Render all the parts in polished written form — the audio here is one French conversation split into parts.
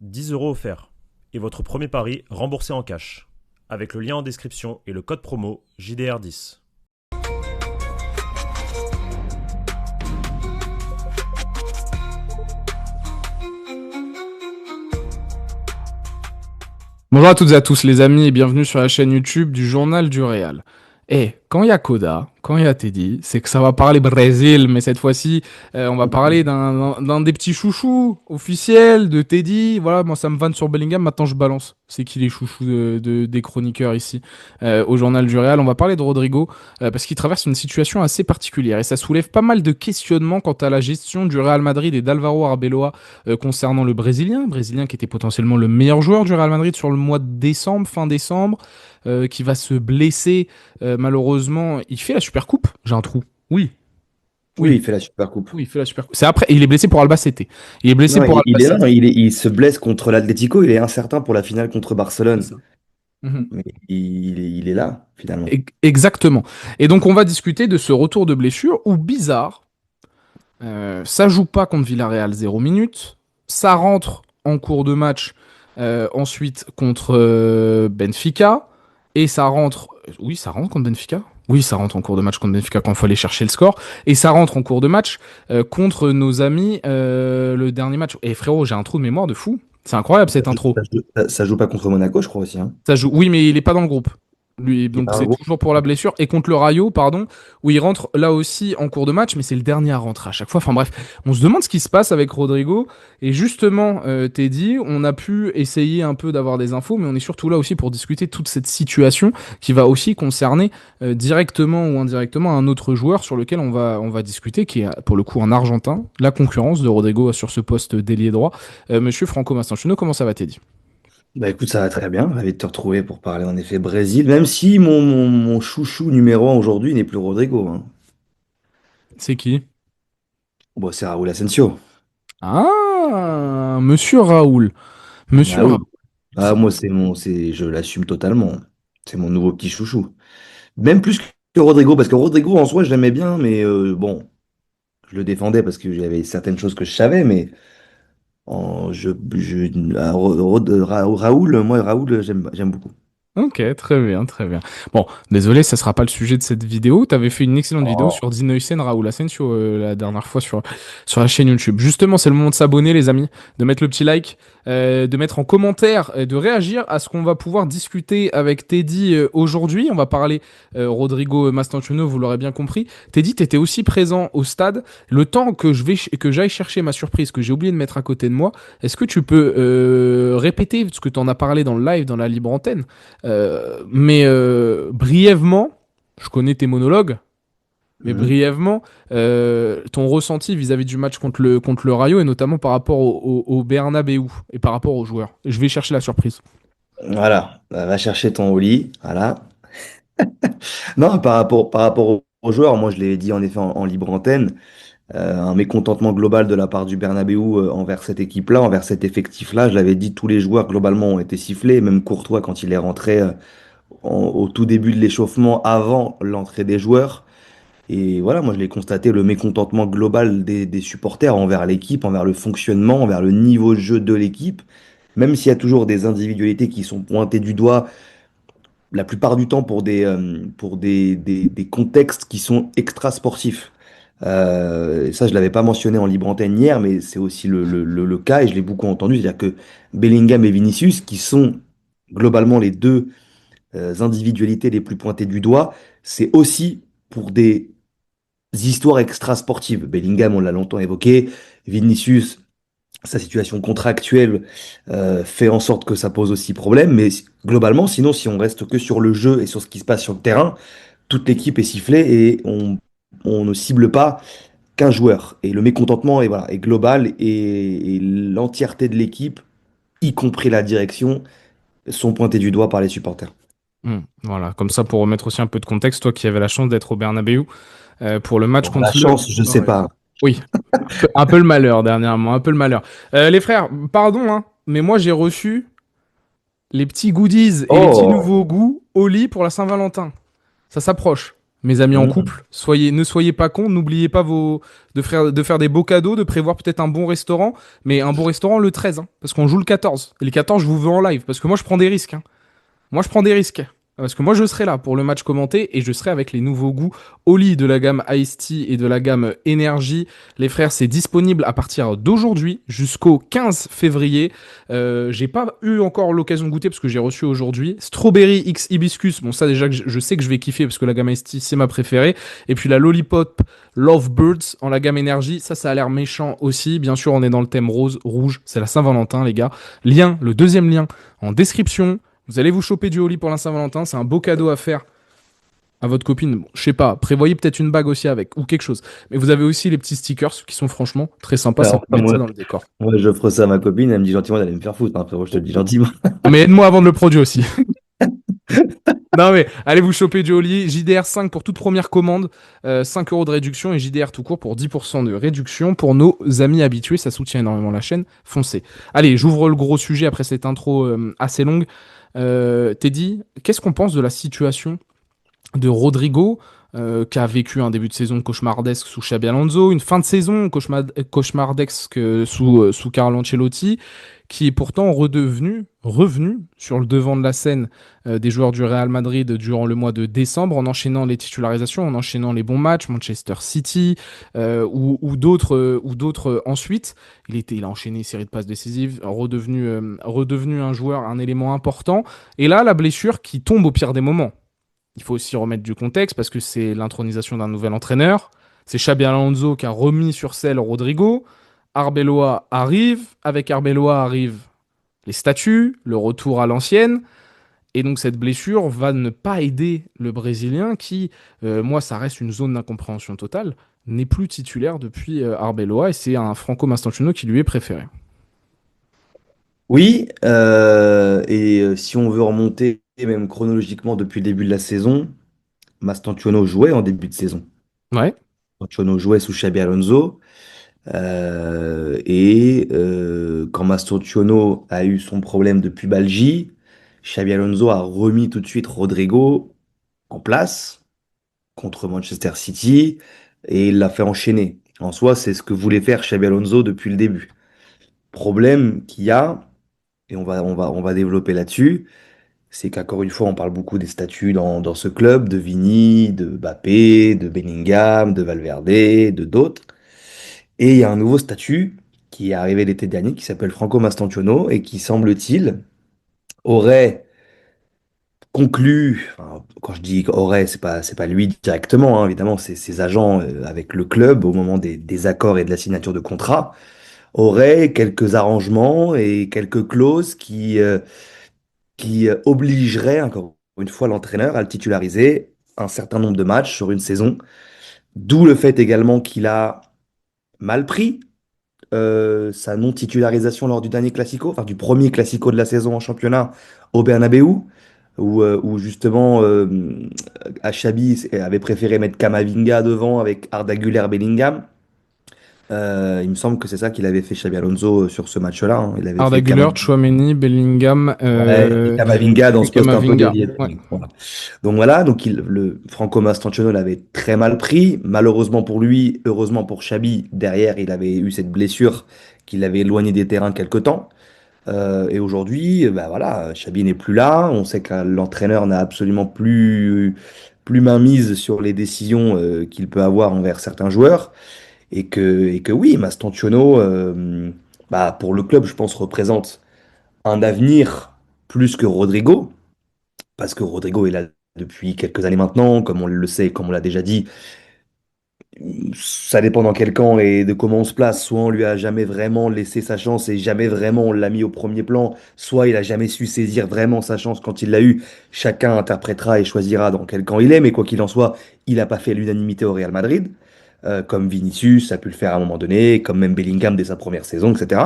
10 € offerts. Et votre premier pari remboursé en cash. Avec le lien en description et le code promo JDR10. Bonjour à toutes et à tous les amis et bienvenue sur la chaîne YouTube du Journal du Real. Et quand il y a Koda, quand il y a Teddy, c'est que ça va parler Brésil, mais cette fois-ci, on va parler d'un des petits chouchous officiels de Teddy. Voilà, moi ça me vanne sur Bellingham, maintenant je balance. C'est qui les chouchous des chroniqueurs ici au Journal du Real. On va parler de Rodrigo parce qu'il traverse une situation assez particulière et ça soulève pas mal de questionnements quant à la gestion du Real Madrid et d'Alvaro Arbeloa concernant le Brésilien qui était potentiellement le meilleur joueur du Real Madrid sur le mois de décembre, fin décembre, qui va se blesser malheureusement. Il fait la Supercoupe. J'ai un trou. Oui. Oui, Oui. il fait la super coupe. Oui, il fait la Supercoupe. C'est après. Il est blessé pour Albacete. Il est blessé Non, pour il est là, Albacete. il se blesse contre l'Atlético, il est incertain pour la finale contre C'est Barcelone. ça. Mhm. Mais il est là, finalement. Exactement. Et donc on va discuter de ce retour de blessure où bizarre, ça joue pas contre Villarreal 0 minutes, ça rentre en cours de match ensuite contre Benfica et ça rentre, oui ça rentre contre Benfica. Oui, ça rentre en cours de match contre Benfica quand il faut aller chercher le score. Et ça rentre en cours de match contre nos amis le dernier match. Et frérot, j'ai un trou de mémoire de fou. C'est incroyable cette intro. Ça joue pas contre Monaco, je crois aussi, hein. Ça joue. Oui, mais il est pas dans le groupe. Lui, Il est donc pas un c'est gros. toujours pour la blessure. Et contre le Rayo, pardon, où il rentre là aussi en cours de match, mais c'est le dernier à rentrer à chaque fois. Enfin bref, on se demande ce qui se passe avec Rodrigo. Et justement, Teddy, on a pu essayer un peu d'avoir des infos, mais on est surtout là aussi pour discuter de toute cette situation qui va aussi concerner directement ou indirectement un autre joueur sur lequel on va discuter, qui est pour le coup un Argentin, la concurrence de Rodrigo sur ce poste d'ailier droit. Monsieur Franco Mastantuono, comment ça va, Teddy? Bah écoute, ça va très bien. Ravi de te retrouver pour parler en effet Brésil, même si mon chouchou numéro un aujourd'hui n'est plus Rodrigo, hein. C'est qui? Bon, c'est Raúl Asensio. Ah, Monsieur Raoul. Monsieur Ah Raoul. oui. Ah, moi, je l'assume totalement. C'est mon nouveau petit chouchou. Même plus que Rodrigo, parce que Rodrigo en soi, je l'aimais bien, mais bon, je le défendais parce que j'avais certaines choses que je savais, mais Raoul, moi, Raoul, j'aime beaucoup. Ok, très bien, très bien. Bon, désolé, ça sera pas le sujet de cette vidéo. Tu avais fait une excellente vidéo Oh. sur Dino Hussein, Raoul Asensio la dernière fois sur la chaîne YouTube. Justement, c'est le moment de s'abonner, les amis, de mettre le petit like, de mettre en commentaire, de réagir à ce qu'on va pouvoir discuter avec Teddy aujourd'hui. On va parler Rodrigo Mastantuono, vous l'aurez bien compris. Teddy, tu étais aussi présent au stade. Le temps que j'aille chercher ma surprise, que j'ai oublié de mettre à côté de moi, est-ce que tu peux répéter ce que tu en as parlé dans le live, dans la libre antenne? Mais brièvement, je connais tes monologues, mais Mhm. brièvement, ton ressenti vis-à-vis du match contre le Rayo et notamment par rapport au Bernabéu et par rapport aux joueurs. Je vais chercher la surprise. Voilà, bah, va chercher ton Oli, voilà. Non, par rapport aux joueurs, moi je l'ai dit en effet en libre antenne, un mécontentement global de la part du Bernabéu envers cette équipe-là, envers cet effectif-là. Je l'avais dit, tous les joueurs globalement ont été sifflés, même Courtois quand il est rentré au tout début de l'échauffement, avant l'entrée des joueurs. Et voilà, moi je l'ai constaté, le mécontentement global des supporters envers l'équipe, envers le fonctionnement, envers le niveau de jeu de l'équipe. Même s'il y a toujours des individualités qui sont pointées du doigt, la plupart du temps pour des contextes qui sont extra-sportifs. Et ça, je l'avais pas mentionné en libre antenne hier, mais c'est aussi le cas, et je l'ai beaucoup entendu, c'est-à-dire que Bellingham et Vinicius, qui sont globalement les deux individualités les plus pointées du doigt, c'est aussi pour des histoires extra-sportives. Bellingham, on l'a longtemps évoqué, Vinicius, sa situation contractuelle fait en sorte que ça pose aussi problème, mais globalement, sinon, si on reste que sur le jeu et sur ce qui se passe sur le terrain, toute l'équipe est sifflée et on ne cible pas qu'un joueur. Et le mécontentement est, voilà, est global et l'entièreté de l'équipe, y compris la direction, sont pointés du doigt par les supporters. Voilà, comme ça pour remettre aussi un peu de contexte, toi qui avais la chance d'être au Bernabéu pour le match Bon, la contre le... chance, je sais Ouais. pas. Oui, un peu le malheur dernièrement, un peu le malheur. Les frères, pardon, hein, mais moi j'ai reçu les petits goodies et les petits Oh, nouveaux goûts au lit pour la Saint-Valentin. Ça s'approche. mes amis en Mhm. couple. Ne soyez pas cons, n'oubliez pas de faire des beaux cadeaux, de prévoir peut-être un bon restaurant, mais un bon restaurant le 13, hein, parce qu'on joue le 14. Et le 14, je vous veux en live, parce que moi, je prends des risques, hein. Moi, je prends des risques. Parce que moi, je serai là pour le match commenté et je serai avec les nouveaux goûts Oli de la gamme Ice Tea et de la gamme Energy. Les frères, c'est disponible à partir d'aujourd'hui jusqu'au 15 février. J'ai pas eu encore l'occasion de goûter parce que j'ai reçu aujourd'hui Strawberry X Hibiscus. Bon, ça déjà, je sais que je vais kiffer parce que la gamme Ice Tea, c'est ma préférée. Et puis la Lollipop Lovebirds en la gamme Energy. Ça a l'air méchant aussi. Bien sûr, on est dans le thème rose, rouge. C'est la Saint-Valentin, les gars. Lien, le deuxième lien en description. Vous allez vous choper du Oli pour la Saint-Valentin, c'est un beau cadeau à faire à votre copine. Bon, je sais pas, prévoyez peut-être une bague aussi avec ou quelque chose. Mais vous avez aussi les petits stickers qui sont franchement très sympas, ça Alors, peut mettre moi, ça dans le décor. moi j'offre ça à ma copine, elle me dit gentiment d'aller me faire foutre, hein, frérot, je te le dis gentiment. Ah, mais aide-moi à vendre le produit aussi. Non mais allez vous choper du Oli, JDR 5 pour toute première commande, 5 euros de réduction et JDR tout court pour 10% de réduction pour nos amis habitués, ça soutient énormément la chaîne, foncez. Allez, j'ouvre le gros sujet après cette intro assez longue. Teddy, qu'est-ce qu'on pense de la situation de Rodrigo, qui a vécu un début de saison cauchemardesque sous Xabi Alonso, une fin de saison cauchemardesque sous Carlo Ancelotti, qui est pourtant revenu sur le devant de la scène des joueurs du Real Madrid durant le mois de décembre, en enchaînant les titularisations, en enchaînant les bons matchs, Manchester City ou d'autres ensuite. Il a enchaîné une série de passes décisives, redevenu un joueur, un élément important. Et là, la blessure qui tombe au pire des moments. Il faut aussi remettre du contexte parce que c'est l'intronisation d'un nouvel entraîneur. C'est Xabi Alonso qui a remis sur selle Rodrigo. Arbeloa arrive. Avec Arbeloa arrivent les statuts, le retour à l'ancienne. Et donc cette blessure va ne pas aider le Brésilien qui, moi, ça reste une zone d'incompréhension totale, n'est plus titulaire depuis Arbeloa et c'est un Franco Mastantuono qui lui est préféré. Oui, si on veut remonter même chronologiquement depuis le début de la saison, Mastantuono jouait en début de saison. Ouais. Mastantuono jouait sous Xabi Alonso. Quand Mastantuono a eu son problème de pubalgie, Xabi Alonso a remis tout de suite Rodrigo en place contre Manchester City et il l'a fait enchaîner. En soi, c'est ce que voulait faire Xabi Alonso depuis le début. Problème qu'il y a, et on va développer là-dessus, c'est qu'encore une fois, on parle beaucoup des statuts dans ce club, de Vini, de Mbappé, de Bellingham, de Valverde, de d'autres. Et il y a un nouveau statut qui est arrivé l'été dernier qui s'appelle Franco Mastantuono et qui, semble-t-il, aurait conclu, enfin, quand je dis aurait, c'est pas lui directement, hein, évidemment, c'est ses agents avec le club au moment des accords et de la signature de contrat, aurait quelques arrangements et quelques clauses qui obligeraient, encore une fois, l'entraîneur à le titulariser un certain nombre de matchs sur une saison. D'où le fait également qu'il a mal pris sa non-titularisation lors du dernier Classico, enfin du premier Classico de la saison en championnat au Bernabéu, où justement Xabi avait préféré mettre Camavinga devant avec Arda Güler Bellingham. Il me semble que c'est ça qu'il avait fait Xabi Alonso sur ce match-là, hein. Il avait Arda fait Güler, Camavinga, Bellingham, ouais, et Camavinga dans et ce poste un peu Kamavinga. dévié. Ouais. Voilà. Donc voilà, le Franco Mastantuono l'avait très mal pris. Malheureusement pour lui, heureusement pour Xabi, derrière il avait eu cette blessure qui l'avait éloigné des terrains quelque temps. Et aujourd'hui, bah voilà, Xabi n'est plus là. On sait que l'entraîneur n'a absolument plus mainmise sur les décisions qu'il peut avoir envers certains joueurs. Et que oui, Mastantuono, bah, pour le club, je pense, représente un avenir plus que Rodrigo. Parce que Rodrigo est là depuis quelques années maintenant, comme on le sait, comme on l'a déjà dit. Ça dépend dans quel camp et de comment on se place. Soit on lui a jamais vraiment laissé sa chance et jamais vraiment on l'a mis au premier plan, soit il a jamais su saisir vraiment sa chance quand il l'a eu. Chacun interprétera et choisira dans quel camp il est, mais quoi qu'il en soit, il n'a pas fait l'unanimité au Real Madrid, comme Vinicius a pu le faire à un moment donné, comme même Bellingham dès sa première saison, etc.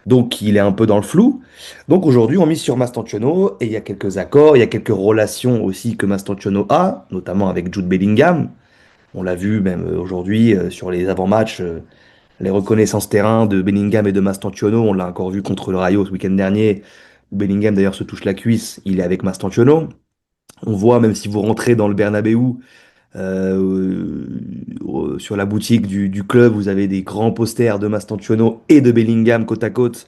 Donc il est un peu dans le flou. Donc aujourd'hui on mise sur Mastantuono et il y a quelques accords, il y a quelques relations aussi que Mastantuono a, notamment avec Jude Bellingham. On l'a vu même aujourd'hui sur les avant-matchs, les reconnaissances terrain de Bellingham et de Mastantuono. On l'a encore vu contre le Rayo ce week-end dernier. Bellingham d'ailleurs se touche la cuisse, il est avec Mastantuono. On voit même si vous rentrez dans le Bernabéu, Sur la boutique du club, vous avez des grands posters de Mastantuono et de Bellingham côte à côte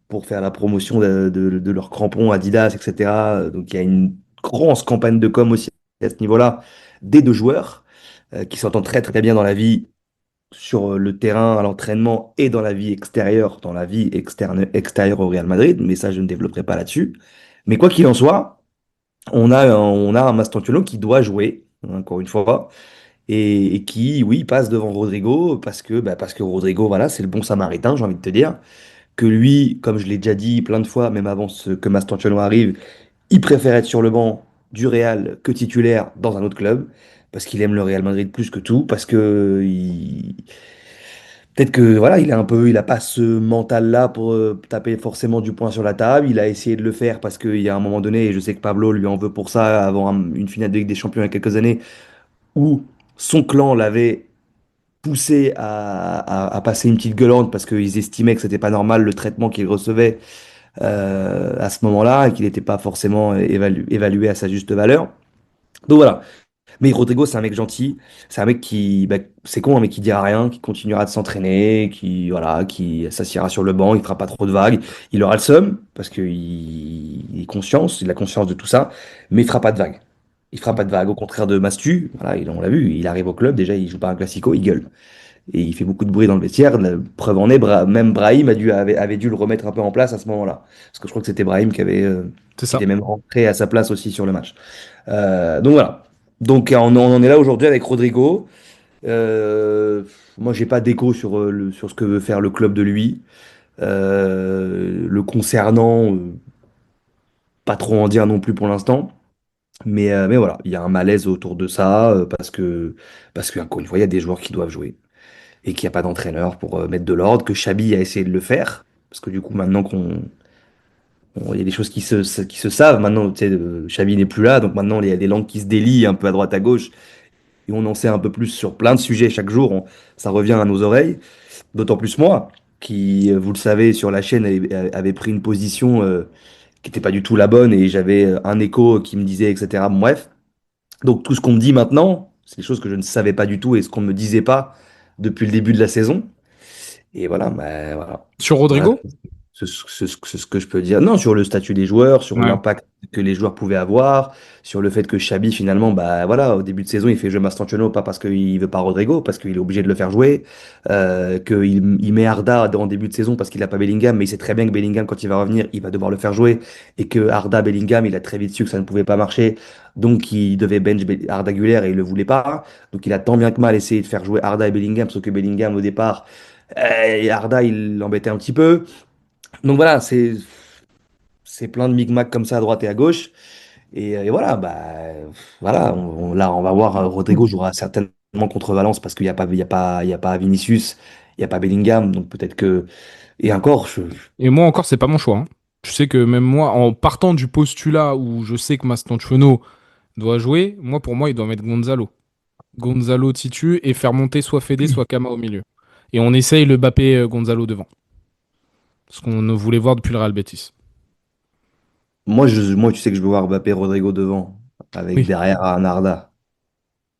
pour faire la promotion de leurs crampons Adidas, etc. Donc il y a une grosse campagne de com aussi à ce niveau-là des deux joueurs qui s'entendent très très bien dans la vie sur le terrain, à l'entraînement et dans la vie extérieure, dans la vie extérieure au Real Madrid, mais ça je ne développerai pas là-dessus. Mais quoi qu'il en soit, on a un Mastantuono qui doit jouer, encore une fois, et qui, oui, passe devant Rodrigo parce que Rodrigo, voilà, c'est le bon samaritain, j'ai envie de te dire. Que lui, comme je l'ai déjà dit plein de fois, même avant que Mastantuono arrive, il préfère être sur le banc du Real que titulaire dans un autre club, parce qu'il aime le Real Madrid plus que tout, parce que peut-être que voilà, il a pas ce mental-là pour taper forcément du poing sur la table. Il a essayé de le faire parce qu'il y a un moment donné, et je sais que Pablo lui en veut pour ça, avant une finale de Ligue des Champions il y a quelques années, où son clan l'avait poussé à passer une petite gueulante parce qu'ils estimaient que c'était pas normal le traitement qu'il recevait à ce moment-là et qu'il n'était pas forcément évalué à sa juste valeur. Donc voilà. Mais Rodrigo, c'est un mec gentil, c'est un mec qui, bah, c'est con, hein, mais qui dira rien, qui continuera de s'entraîner, qui, voilà, qui s'assiera sur le banc, il fera pas trop de vagues, il aura le seum, parce qu'il est conscient, il a conscience de tout ça, mais il fera pas de vagues. Il fera pas de vagues, au contraire de Mastu, voilà, on l'a vu, il arrive au club, déjà il joue pas un classico, il gueule. Et il fait beaucoup de bruit dans le vestiaire. La preuve en est, même Brahim avait dû le remettre un peu en place à ce moment-là. Parce que je crois que c'était Brahim C'est qui était ça. même rentré à sa place aussi sur le match. Donc voilà. Donc on en est là aujourd'hui avec Rodrigo. Euh, Moi, j'ai pas d'écho sur ce que veut faire le club de lui. Le concernant, pas trop en dire non plus pour l'instant. Mais voilà, il y a un malaise autour de ça parce que encore une fois, il y a des joueurs qui doivent jouer et qu'il n'y a pas d'entraîneur pour mettre de l'ordre, que Xabi a essayé de le faire, parce que du coup, maintenant il y a des choses qui se savent, maintenant, tu sais, Xabi n'est plus là, donc maintenant, il y a des langues qui se délient un peu à droite, à gauche, et on en sait un peu plus sur plein de sujets chaque jour, ça revient à nos oreilles, d'autant plus moi, qui, vous le savez, sur la chaîne, avait pris une position qui n'était pas du tout la bonne, et j'avais un écho qui me disait, etc. Bref, donc tout ce qu'on me dit maintenant, c'est des choses que je ne savais pas du tout, et ce qu'on ne me disait pas depuis le début de la saison. Et voilà, bah, voilà. Sur Voilà, Rodrigo? c'est ce que je peux dire. Non, sur le statut des joueurs, sur Ouais. l'impact que les joueurs pouvaient avoir, sur le fait que Xabi, finalement, bah voilà, au début de saison, il fait jouer Mastantuono, pas parce qu'il veut pas Rodrigo, parce qu'il est obligé de le faire jouer, qu'il met Arda en début de saison parce qu'il a pas Bellingham, mais il sait très bien que Bellingham, quand il va revenir, il va devoir le faire jouer, et que Arda, Bellingham, il a très vite su que ça ne pouvait pas marcher, donc il devait bench Arda Güler et il le voulait pas. Donc il a tant bien que mal essayé de faire jouer Arda et Bellingham, sauf que Bellingham, au départ, et Arda, il l'embêtait un petit peu. Donc voilà, c'est plein de micmacs comme ça à droite et à gauche. Et voilà, voilà, là, on va voir. Rodrigo jouera certainement contre Valence parce qu'il n'y a pas, il y a pas Vinicius, il n'y a pas Bellingham. Donc peut-être que. Et encore, Et moi encore, c'est pas mon choix, hein. Tu sais que même moi, en partant du postulat où je sais que Mastantuono doit jouer, moi pour moi, il doit mettre Gonzalo. Gonzalo titu et faire monter soit Fede, soit Kama au milieu. Et on essaye le Bappé Gonzalo devant. Ce qu'on ne voulait voir depuis le Real Betis. moi, tu sais que je veux voir Mbappé Rodrigo devant, avec Oui. derrière un Arda.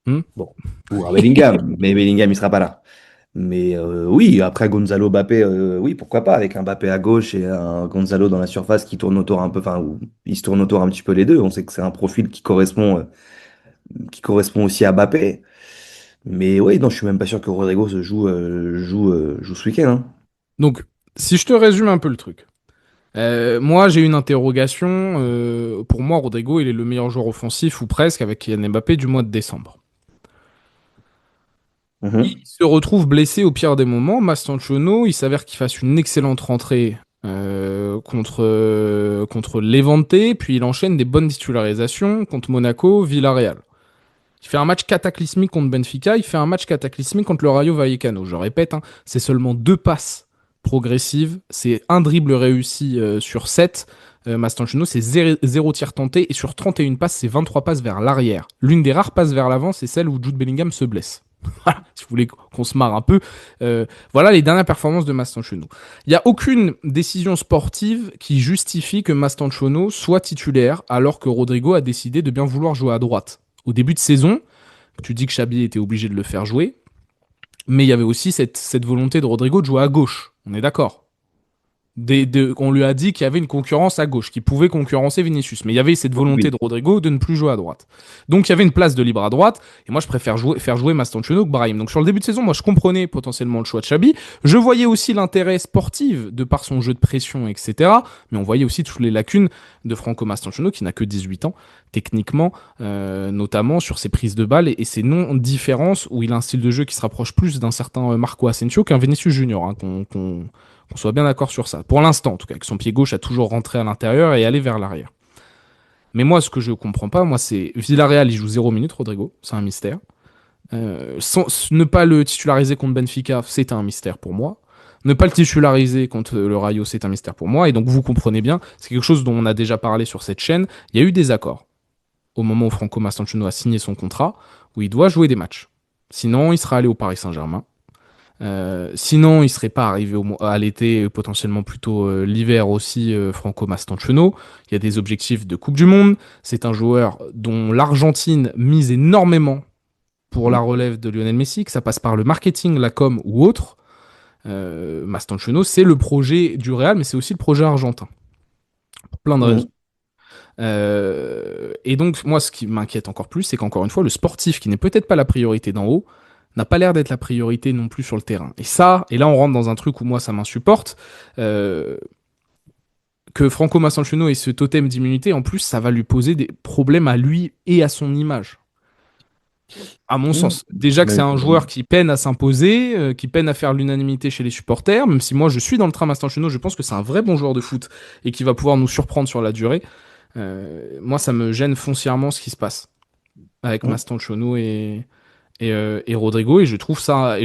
Hmm. Bon, ou un Bellingham, mais Bellingham, il sera pas là. Mais oui, après Gonzalo Mbappé, oui, pourquoi pas, avec un Mbappé à gauche et un Gonzalo dans la surface qui tourne autour un peu, enfin, où il se tourne autour un petit peu les deux. On sait que c'est un profil qui correspond aussi à Mbappé. Mais oui, non, je suis même pas sûr que Rodrigo joue ce week-end, hein. Donc, si je te résume un peu le truc. Moi, j'ai une interrogation. Pour moi, Rodrigo, il est le meilleur joueur offensif, ou presque, avec Kylian Mbappé du mois de décembre. Il Mhm. se retrouve blessé au pire des moments. Mastantuono, il s'avère qu'il fasse une excellente rentrée contre Levante, puis il enchaîne des bonnes titularisations contre Monaco, Villarreal. Il fait un match cataclysmique contre Benfica, il fait un match cataclysmique contre le Rayo Vallecano. Je répète, hein, c'est seulement 2 passes progressives, c'est un dribble réussi sur 7. Mastantuono, c'est 0 tir tenté, et sur 31 passes, c'est 23 passes vers l'arrière. L'une des rares passes vers l'avant, c'est celle où Jude Bellingham se blesse. Voilà, si vous voulez qu'on se marre un peu. Voilà les dernières performances de Mastantuono. Il n'y a aucune décision sportive qui justifie que Mastantuono soit titulaire alors que Rodrigo a décidé de bien vouloir jouer à droite. Au début de saison, Tu dis que Xabi était obligé de le faire jouer, mais il y avait aussi cette volonté de Rodrigo de jouer à gauche. On est d'accord. On lui a dit qu'il y avait une concurrence à gauche, qui pouvait concurrencer Vinicius. Mais il y avait cette volonté Oui. de Rodrigo de ne plus jouer à droite. Donc il y avait une place de libre à droite. Et moi, je préfère faire jouer Mastantuono que Brahim. Donc sur le début de saison, moi, je comprenais potentiellement le choix de Xabi. Je voyais aussi l'intérêt sportif de par son jeu de pression, etc. Mais on voyait aussi toutes les lacunes de Franco Mastantuono, qui n'a que 18 ans, techniquement, notamment sur ses prises de balles et ses non-différences, où il a un style de jeu qui se rapproche plus d'un certain Marco Asensio qu'un Vinicius Junior, hein, qu'on soit bien d'accord sur ça. Pour l'instant, en tout cas, que son pied gauche a toujours rentré à l'intérieur et allé vers l'arrière. Mais moi, ce que je comprends pas, moi, c'est Villarreal, il joue 0 minutes, Rodrigo, c'est un mystère. Ne pas le titulariser contre Benfica, c'est un mystère pour moi. Ne pas le titulariser contre le Rayo, c'est un mystère pour moi. Et donc, vous comprenez bien, c'est quelque chose dont on a déjà parlé sur cette chaîne. Il y a eu des accords au moment où Franco Mastantuono a signé son contrat, où il doit jouer des matchs. Sinon, il sera allé au Paris Saint-Germain. Sinon, il serait pas arrivé à l'été, potentiellement plutôt l'hiver aussi, Franco Mastantuono. Il y a des objectifs de Coupe du Monde. C'est un joueur dont l'Argentine mise énormément pour la relève de Lionel Messi, que ça passe par le marketing, la com ou autre. Mastantuono, c'est le projet du Real, mais c'est aussi le projet argentin. Pour plein de raisons. Mhm. Et donc, moi, ce qui m'inquiète encore plus, c'est qu'encore une fois, le sportif, qui n'est peut-être pas la priorité d'en haut, n'a pas l'air d'être la priorité non plus sur le terrain. Et là, on rentre dans un truc où moi, ça m'insupporte. Euh, que Franco Mastantuono ait ce totem d'immunité, en plus, ça va lui poser des problèmes à lui et à son image. À mon Mhm. sens. Déjà que c'est Mais, un joueur qui peine à s'imposer, qui peine à faire l'unanimité chez les supporters, même si moi je suis dans le train Mastantuono, je pense que c'est un vrai bon joueur de foot et qui va pouvoir nous surprendre sur la durée. Moi, ça me gêne foncièrement ce qui se passe avec mhm. Mastantuono et Rodrigo, et je trouve ça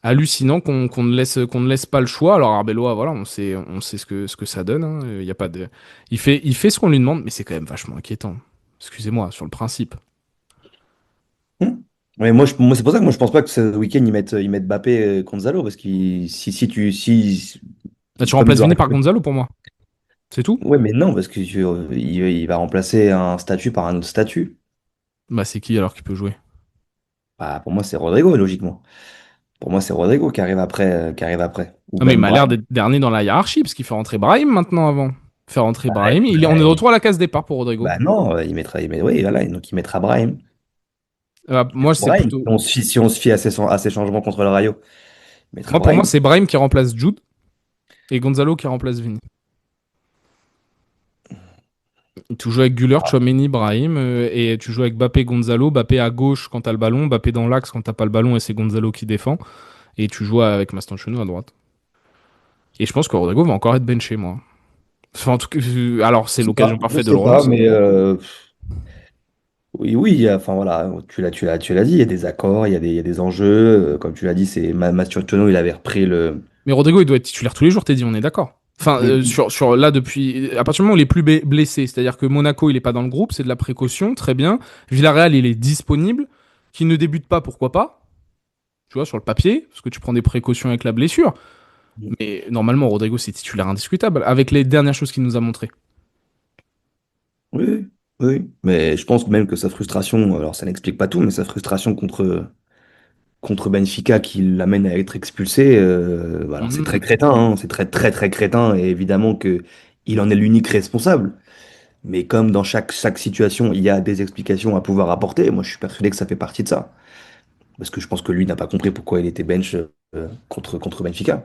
hallucinant qu'on ne laisse pas le choix. Alors Arbeloa, voilà, on sait ce que ça donne. Hein. Il y a pas de, il fait ce qu'on lui demande, mais c'est quand même vachement inquiétant. Excusez-moi, sur le principe. Mais moi, c'est pour ça que moi je pense pas que ce week-end ils mettent Mbappé Gonzalo parce que si Là, tu comme il remplaces doit Vini par Gonzalo pour moi. C'est tout? ouais mais non parce que il va remplacer un statut par un autre statut. Bah, c'est qui alors qui peut jouer? Bah, pour moi c'est Rodrigo logiquement. Pour moi c'est Rodrigo qui arrive après ou Ah, mais il même m'a l'air Brahim. d'être dernier dans la hiérarchie, parce qu'il fait rentrer Brahim maintenant avant. Faire rentrer Ouais, Brahim, on est de retour à la case départ pour Rodrigo. bah non, oui, voilà, donc il mettra Brahim. Moi, c'est Brahim, plutôt. si on se fie à ses changements contre le Rayo, il mettra Moi, pour moi, Brahim. c'est Brahim qui remplace Jude et Gonzalo qui remplace Vini. Tu joues avec Güler, Ah, Tchouaméni, Brahim, et tu joues avec Bappé, Gonzalo. Bappé à gauche quand t'as le ballon, Bappé dans l'axe quand t'as pas le ballon et c'est Gonzalo qui défend. Et tu joues avec Mastantuono à droite. Et je pense que Rodrigo va encore être benché, moi. Enfin, en tout cas, alors c'est l'occasion je parfaite de le sais pas, relancer. mais oui, oui, enfin voilà, tu l'as dit, il y a des accords, il y a des enjeux. Comme tu l'as dit, c'est Masturtono, il avait repris le. Mais Rodrigo, il doit être titulaire tous les jours, t'es dit, on est d'accord. Enfin, Oui, là, depuis. À partir du moment où il est plus blessé, c'est-à-dire que Monaco, il est pas dans le groupe, c'est de la précaution, très bien. Villarreal, il est disponible. Qui ne débute pas, pourquoi pas? Tu vois, sur le papier, parce que tu prends des précautions avec la blessure. Mais normalement, Rodrigo, c'est titulaire indiscutable, avec les dernières choses qu'il nous a montrées. oui, oui. Mais je pense même que sa frustration, alors ça n'explique pas tout, mais sa frustration contre Benfica qui l'amène à être expulsé, alors c'est très Mhm. crétin, hein, c'est très très très crétin, et évidemment que il en est l'unique responsable. Mais comme dans chaque situation, il y a des explications à pouvoir apporter, moi je suis persuadé que ça fait partie de ça. Parce que je pense que lui n'a pas compris pourquoi il était bench contre Benfica.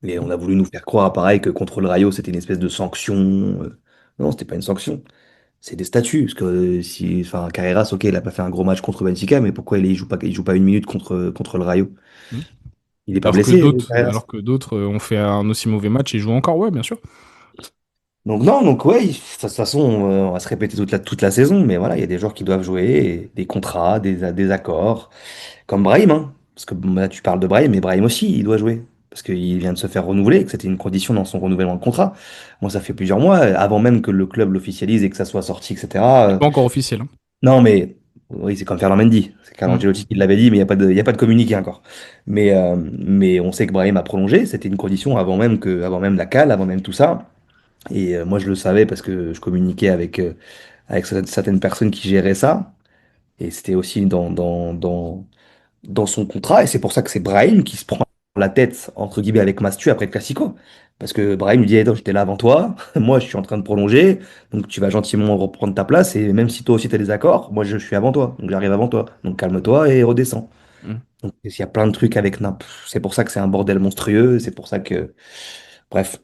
Et on a voulu nous faire croire, pareil, que contre le Rayo, c'était une espèce de sanction. Non, c'était pas une sanction. C'est des statuts. Parce que si, enfin, Carreras, ok, il a pas fait un gros match contre Benfica, mais pourquoi il joue pas une minute contre le Rayo? Mhm. Il est pas blessé, Carreras. Alors que d'autres ont fait un aussi mauvais match et jouent encore, ouais, bien sûr. Donc non, donc ouais, de toute façon, on va se répéter toute la saison, mais voilà, il y a des joueurs qui doivent jouer, et des contrats, des accords, comme Brahim, hein. Parce que bon, là, tu parles de Brahim, mais Brahim aussi, il doit jouer. Parce qu'il vient de se faire renouveler, et que c'était une condition dans son renouvellement de contrat. Moi, ça fait plusieurs mois, avant même que le club l'officialise et que ça soit sorti, etc. C'est pas encore officiel. Hein. Non, mais oui, c'est comme Ferland Mendy. C'est Carlo Mhm. Ancelotti qui l'avait dit, mais il y a pas de communiqué encore. Mais on sait que Brahim a prolongé, c'était une condition avant même la CAL, avant même tout ça. Et moi, je le savais parce que je communiquais avec certaines personnes qui géraient ça. Et c'était aussi dans son contrat. Et c'est pour ça que c'est Brahim qui se prend la tête, entre guillemets, avec Mastu après le Classico. Parce que Brahim lui dit, attends, j'étais là avant toi, moi je suis en train de prolonger, donc tu vas gentiment reprendre ta place, et même si toi aussi tu as des accords, moi je suis avant toi, donc j'arrive avant toi. Donc calme-toi et redescends. Mm. Donc il y a plein de trucs avec Naples. C'est pour ça que c'est un bordel monstrueux, c'est pour ça que... Bref.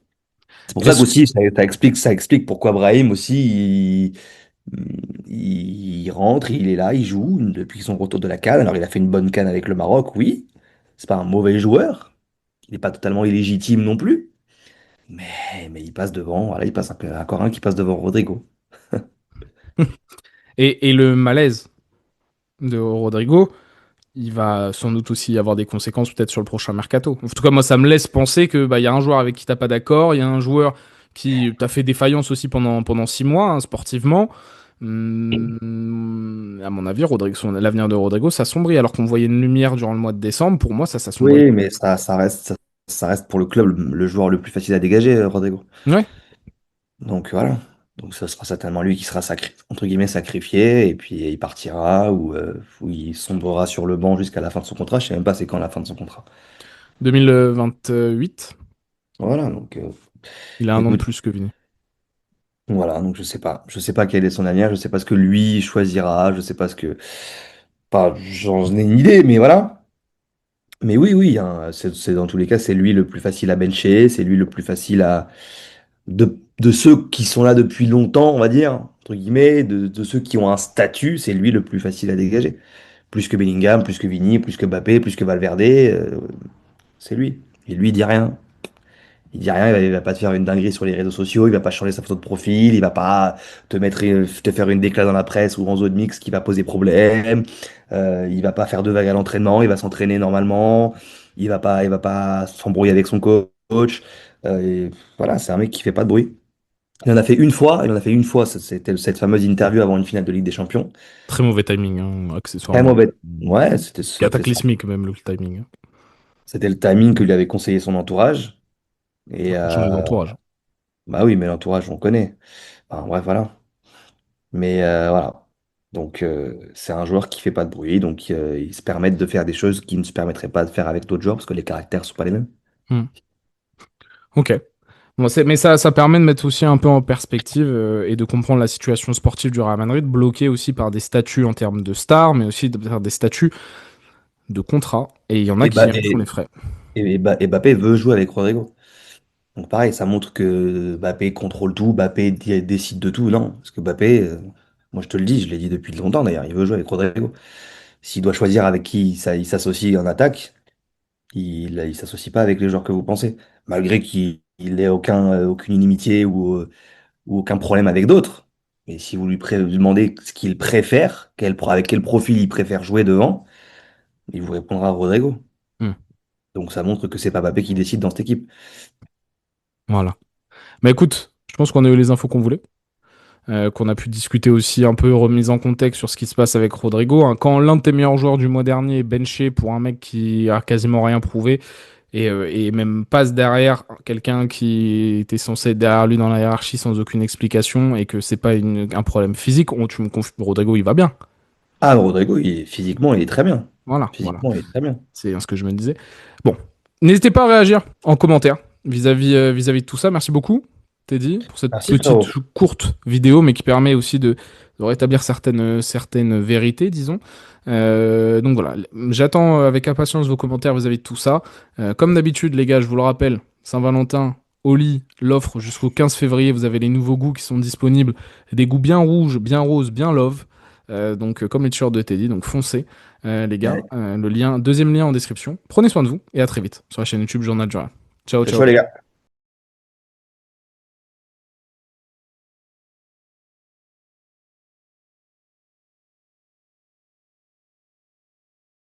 C'est pour ça Est-ce qu'aussi, ça explique pourquoi Brahim aussi, il rentre, il est là, il joue depuis son retour de la CAN. Alors il a fait une bonne CAN avec le Maroc, oui. C'est pas un mauvais joueur. Il n'est pas totalement illégitime non plus. Mais il passe devant, voilà, il passe encore un qui passe devant Rodrigo. et le malaise de Rodrigo, il va sans doute aussi y avoir des conséquences peut-être sur le prochain mercato. En tout cas, moi, ça me laisse penser que bah, y a un joueur avec qui t'as pas d'accord, il y a un joueur qui t'a fait défaillance aussi pendant 6 mois, hein, sportivement. À mon avis, l'avenir de Rodrigo s'assombrit, alors qu'on voyait une lumière durant le mois de décembre. Pour moi, ça s'assombrit. Oui, mais ça reste pour le club le joueur le plus facile à dégager, Rodrigo. Ouais. Donc voilà. Donc ce sera certainement lui qui sera entre guillemets sacrifié et puis il partira ou il sombrera sur le banc jusqu'à la fin de son contrat. Je sais même pas c'est quand la fin de son contrat. 2028, Voilà, donc il a un an de écoute, plus que Vini. voilà, donc je sais pas. Je sais pas quel est son avenir, je sais pas ce que lui choisira, je sais pas ce que. Pas, j'en ai une idée, mais voilà. Mais oui, oui, hein, dans tous les cas, c'est lui le plus facile à bencher, c'est lui le plus facile à. De ceux qui sont là depuis longtemps, on va dire, entre guillemets, de ceux qui ont un statut, c'est lui le plus facile à dégager. Plus que Bellingham, plus que Vini, plus que Mbappé, plus que Valverde, c'est lui. Et lui, il dit rien. Il dit rien, il va pas te faire une dinguerie sur les réseaux sociaux, il va pas changer sa photo de profil, il va pas te faire une déclat dans la presse ou en zone mix qui va poser problème. Il va pas faire de vagues à l'entraînement, il va s'entraîner normalement. Il va pas s'embrouiller avec son coach. Et voilà, c'est un mec qui fait pas de bruit. Il en a fait une fois, c'était cette fameuse interview avant une finale de Ligue des Champions. Très mauvais timing, hein, Très accessoirement. mauvais. Ouais, Cataclysmique même le timing, hein. c'était le timing que lui avait conseillé son entourage. Il Et faut changer d'entourage. bah oui, mais l'entourage, on connaît. Enfin, bref, voilà. Mais voilà. Donc, c'est un joueur qui fait pas de bruit, donc il se permet de faire des choses qui ne se permettraient pas de faire avec d'autres joueurs parce que les caractères sont pas les mêmes. Hmm. Ok. Bon, mais ça permet de mettre aussi un peu en perspective et de comprendre la situation sportive du Real Madrid, bloquée aussi par des statuts en termes de stars, mais aussi par des statuts de contrat. Et il y en a Et, qui bah, en font les frais. et Mbappé veut jouer avec Rodrigo. Donc pareil, ça montre que Mbappé contrôle tout, Mbappé décide de tout. Non, parce que Mbappé, moi je te le dis, je l'ai dit depuis longtemps d'ailleurs, il veut jouer avec Rodrigo. S'il doit choisir avec qui il s'associe en attaque, il s'associe pas avec les joueurs que vous pensez. Malgré qu'il ait aucune inimitié ou aucun problème avec d'autres. Mais si vous lui demandez ce qu'il préfère, avec quel profil il préfère jouer devant, il vous répondra Rodrigo. Hmm. Donc ça montre que c'est pas Mbappé qui décide dans cette équipe. Voilà. Mais écoute, je pense qu'on a eu les infos qu'on voulait. Qu'on a pu discuter aussi un peu remise en contexte sur ce qui se passe avec Rodrigo, hein. Quand l'un de tes meilleurs joueurs du mois dernier est benché pour un mec qui a quasiment rien prouvé et même passe derrière quelqu'un qui était censé être derrière lui dans la hiérarchie sans aucune explication et que c'est pas un problème physique, tu me confies, Rodrigo il va bien. Ah, Rodrigo, physiquement, il est très bien. Voilà. Physiquement, il est très bien. C'est ce que je me disais. Bon, n'hésitez pas à réagir en commentaire vis-à-vis de tout ça. Merci beaucoup, Teddy, pour cette Merci, petite frérot. courte vidéo, mais qui permet aussi de rétablir certaines vérités, disons. Donc voilà, j'attends avec impatience vos commentaires vis-à-vis de tout ça. Comme d'habitude, les gars, je vous le rappelle, Saint-Valentin, Oli, l'offre jusqu'au 15 février, vous avez les nouveaux goûts qui sont disponibles. Des goûts bien rouges, bien roses, bien love. Donc comme les t-shirts de Teddy, donc foncez. Les gars. Allez, Le lien, deuxième lien en description. Prenez soin de vous et à très vite sur la chaîne YouTube Journal du Real. Ciao, c'est ciao. chaud, les gars.